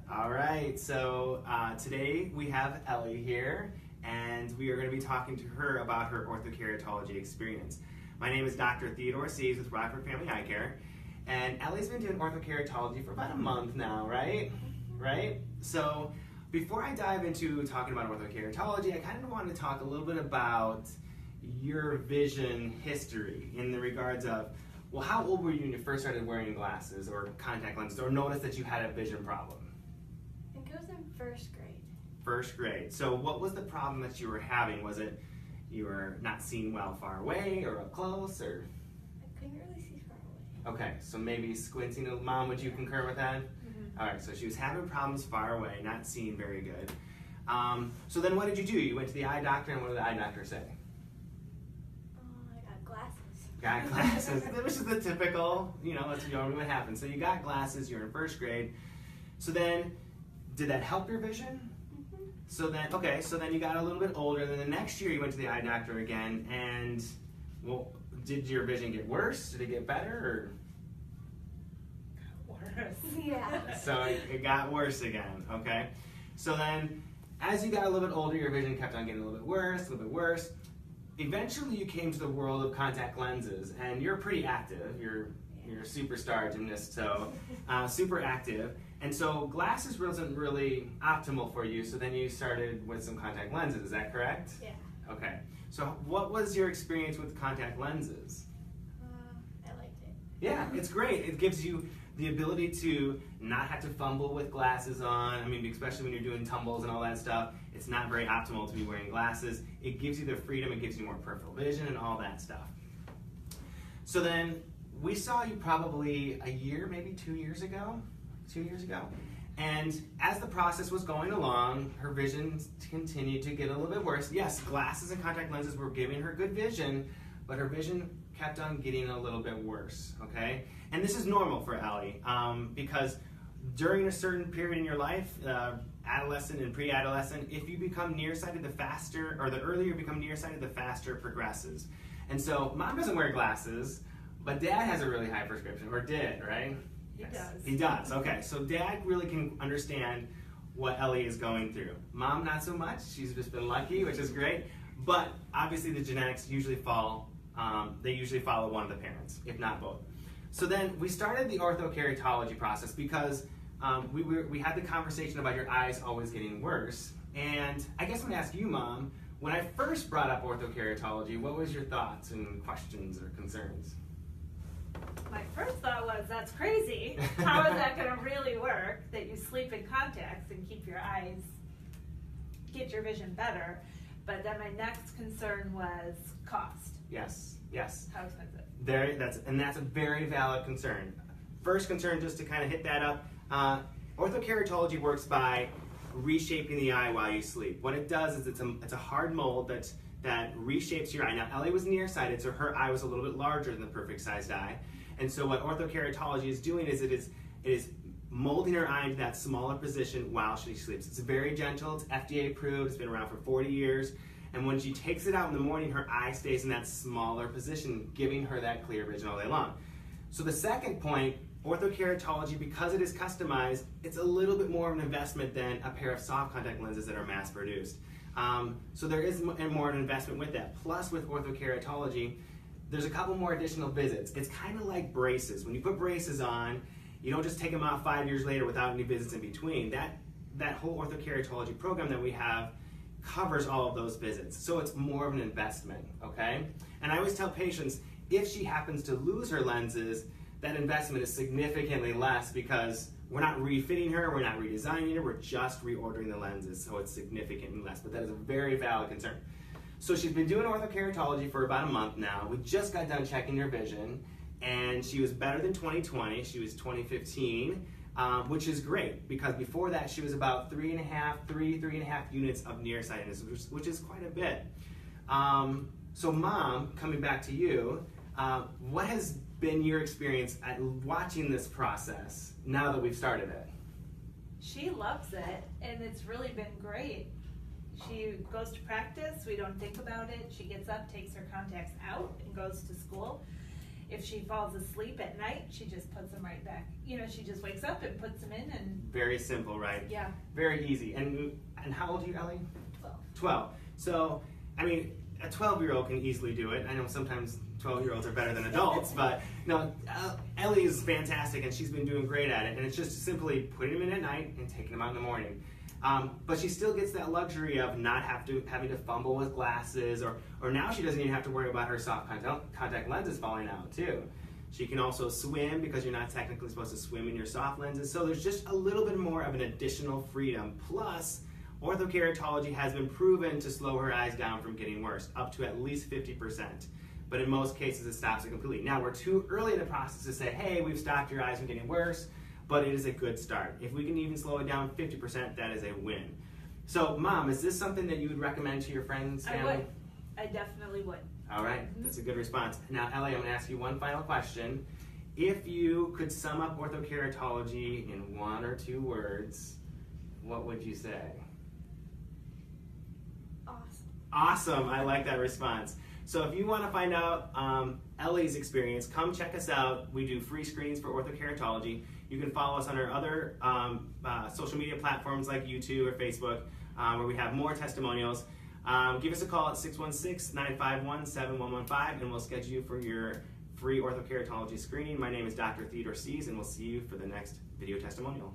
All right, so today we have Ellie here, and we are going to be talking to her about her orthokeratology experience. My name is Dr. Theodore Sees with Rockford Family Eye Care, and Ellie's been doing orthokeratology for about a month now, right? Right? So before I dive into talking about orthokeratology, I kind of want to talk a little bit about your vision history in the regards of, well, how old were you when you first started wearing glasses or contact lenses, or noticed that you had a vision problem? I think it was in first grade. First grade. So what was the problem that you were having? Was it you were not seeing well far away or up close, or? I couldn't really see far away. Okay, so maybe squinting. Mom, would you concur with that? Mm-hmm. All right, so she was having problems far away, not seeing very good. So then what did you do? You went to the eye doctor, and what did the eye doctor say? I got glasses. Got glasses, which is the typical, that's normally what happens. So you got glasses, you're in first grade. So then, did that help your vision? Mm-hmm. So then you got a little bit older, and then the next year you went to the eye doctor again, and, well, did your vision get worse? Did it get better, Got worse. Yeah. So it got worse again, okay? So then, as you got a little bit older, your vision kept on getting a little bit worse. Eventually you came to the world of contact lenses, and you're pretty active. You're a superstar gymnast, so super active. And so glasses wasn't really optimal for you, so then you started with some contact lenses, is that correct? Yeah. Okay. So what was your experience with contact lenses? I liked it. Yeah, it's great. It gives you the ability to not have to fumble with glasses on. I mean, especially when you're doing tumbles and all that stuff, it's not very optimal to be wearing glasses. It gives you the freedom, it gives you more peripheral vision and all that stuff. So then, we saw you probably a year, maybe 2 years ago. And as the process was going along, her vision continued to get a little bit worse. Yes, glasses and contact lenses were giving her good vision, but her vision kept on getting a little bit worse, okay? And this is normal for Ellie, because during a certain period in your life, adolescent and pre-adolescent, if you become nearsighted, the earlier you become nearsighted, the faster it progresses. And so, Mom doesn't wear glasses, but Dad has a really high prescription, or did, right? He does. He does, okay. So Dad really can understand what Ellie is going through. Mom, not so much. She's just been lucky, which is great. But obviously the genetics usually follow one of the parents, if not both. So then we started the orthokeratology process because we had the conversation about your eyes always getting worse. And I guess I'm going to ask you, Mom, when I first brought up orthokeratology, what was your thoughts and questions or concerns? My first thought was, that's crazy. How is that going to really work, that you sleep in contacts and keep your eyes, get your vision better? But then my next concern was cost. Yes. How expensive? That's a very valid concern. First concern, just to kind of hit that up, orthokeratology works by reshaping the eye while you sleep. What it does is it's a hard mold that reshapes your eye. Now, Ellie was nearsighted, so her eye was a little bit larger than the perfect sized eye. And so what orthokeratology is doing is it is molding her eye into that smaller position while she sleeps. It's very gentle, it's FDA approved, it's been around for 40 years. And when she takes it out in the morning, her eye stays in that smaller position, giving her that clear vision all day long. So the second point, orthokeratology, because it is customized, it's a little bit more of an investment than a pair of soft contact lenses that are mass produced. So there is more of an investment with that. Plus with orthokeratology, there's a couple more additional visits. It's kind of like braces. When you put braces on, you don't just take them off 5 years later without any visits in between. That whole orthokeratology program that we have covers all of those visits. So it's more of an investment, okay? And I always tell patients, if she happens to lose her lenses, that investment is significantly less because we're not refitting her, we're not redesigning her, we're just reordering the lenses, so it's significantly less. But that is a very valid concern. So she's been doing orthokeratology for about a month now. We just got done checking her vision, and she was better than 2020. She was 2015, which is great because before that she was about 3.5 units of nearsightedness, which is quite a bit. So Mom, coming back to you, what has been your experience at watching this process now that we've started it? She loves it, and it's really been great. She goes to practice, we don't think about it. She gets up, takes her contacts out, and goes to school. if she falls asleep at night, she just puts them right back. You know, she just wakes up and puts them in, and Very simple, right? yeah. Very easy. And how old are you, Ellie? 12. 12. So, I mean, a 12-year-old can easily do it. I know sometimes 12-year-olds are better than adults, but no, Ellie is fantastic, and she's been doing great at it. And it's just simply putting them in at night and taking them out in the morning. But she still gets that luxury of not having to fumble with glasses, or now she doesn't even have to worry about her soft contact lenses falling out too. She can also swim because you're not technically supposed to swim in your soft lenses. So there's just a little bit more of an additional freedom. Plus, orthokeratology has been proven to slow her eyes down from getting worse, up to at least 50%. But in most cases, it stops it completely. Now, we're too early in the process to say, hey, we've stopped your eyes from getting worse, but it is a good start. If we can even slow it down 50%, that is a win. So, Mom, is this something that you would recommend to your friends, family? I would. I definitely would. All right, that's a good response. Now, Ellie, I'm going to ask you one final question. If you could sum up orthokeratology in 1 or 2 words, what would you say? Awesome. Awesome, I like that response. So if you want to find out Ellie's experience, come check us out. We do free screenings for orthokeratology. You can follow us on our other social media platforms like YouTube or Facebook, where we have more testimonials. Give us a call at 616-951-7115, and we'll schedule you for your free orthokeratology screening. My name is Dr. Theodore Sees, and we'll see you for the next video testimonial.